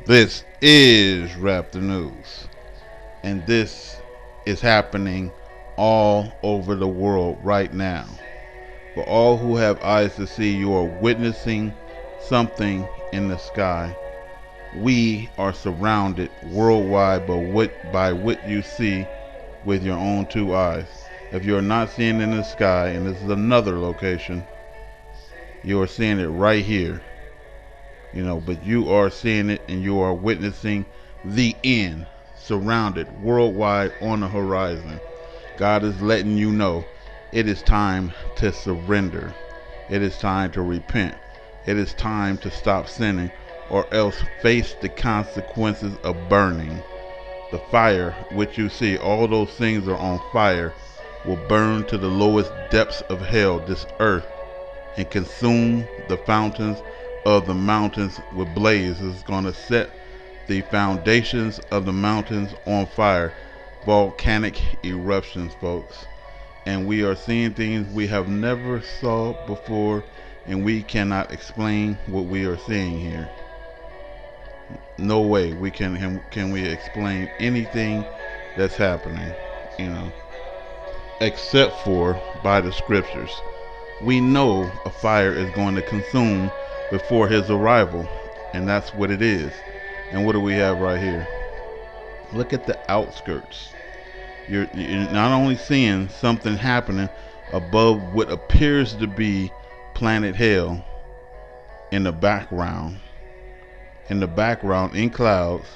This is Rap the News, and this is happening all over the world right now. For all who have eyes to see, you are witnessing something in the sky. We are surrounded worldwide by what you see with your own two eyes. If you're not seeing it in the sky, and this is another location, you are seeing it right here. But you are seeing it and you are witnessing the end, surrounded worldwide on the horizon. God is letting you know it is time to surrender. It is time to repent. It is time to stop sinning or else face the consequences of burning. The fire which you see, all those things are on fire, will burn to the lowest depths of hell, this earth, and consume the fountains of the mountains with blaze. Is going to set the foundations of the mountains on fire. Volcanic eruptions, folks. And we are seeing things we have never saw before, and we cannot explain what we are seeing here. No way we can we explain anything that's happening, except for by the scriptures. We know a fire is going to consume before his arrival, and that's what it is. And what do we have right here? Look at the outskirts. You're not only seeing something happening above what appears to be planet hell in the background, in clouds,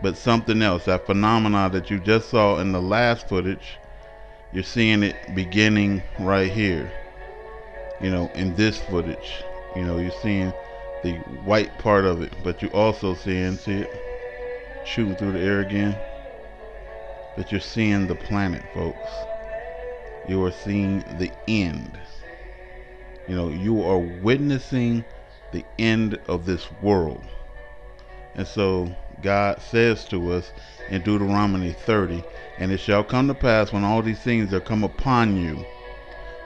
but something else, that phenomena that you just saw in the last footage, you're seeing it beginning right here, in this footage. You're seeing the white part of it, but you also see it shooting through the air again. But you're seeing the planet, folks. You are seeing the end. You are witnessing the end of this world. And so God says to us in Deuteronomy 30, and it shall come to pass when all these things are come upon you,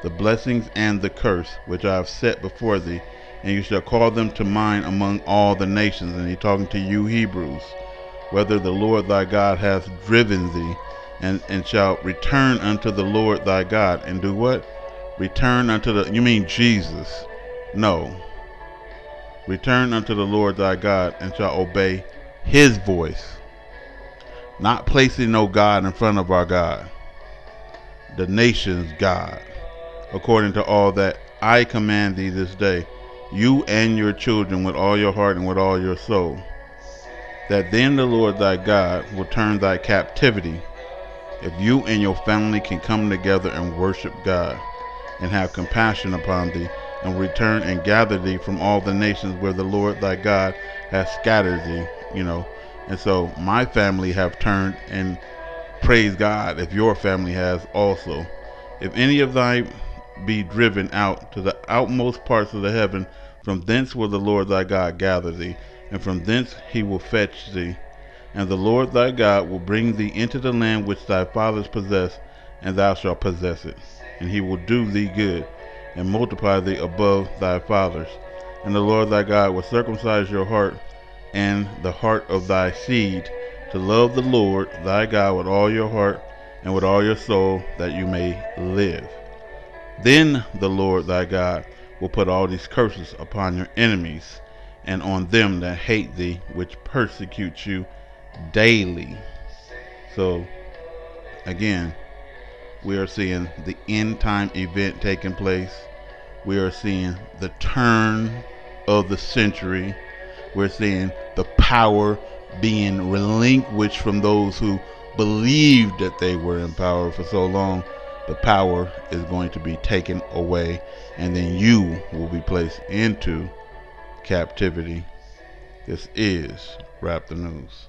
the blessings and the curse which I have set before thee, and you shall call them to mind among all the nations. And he's talking to you Hebrews, whether the Lord thy God hath driven thee, and shall return unto the Lord thy God. And do what? Return unto you mean Jesus? No. Return unto the Lord thy God, and shall obey his voice. Not placing no God in front of our God. The nation's God. According to all that I command thee this day, you and your children with all your heart and with all your soul, that then the Lord thy God will turn thy captivity, if you and your family can come together and worship God, and have compassion upon thee, and return and gather thee from all the nations where the Lord thy God hath scattered thee. And so my family have turned, and praise God if your family has also. If any of thy be driven out to the outmost parts of the heaven, from thence will the Lord thy God gather thee, and from thence he will fetch thee. And the Lord thy God will bring thee into the land which thy fathers possessed, and thou shalt possess it. And he will do thee good, and multiply thee above thy fathers. And the Lord thy God will circumcise your heart, and the heart of thy seed, to love the Lord thy God with all your heart, and with all your soul, that you may live. Then the Lord thy God will put all these curses upon your enemies, and on them that hate thee, which persecute you daily. So, again, we are seeing the end time event taking place. We are seeing the turn of the century. We're seeing the power being relinquished from those who believed that they were in power for so long. The power is going to be taken away, and then you will be placed into captivity. This is Rap the News.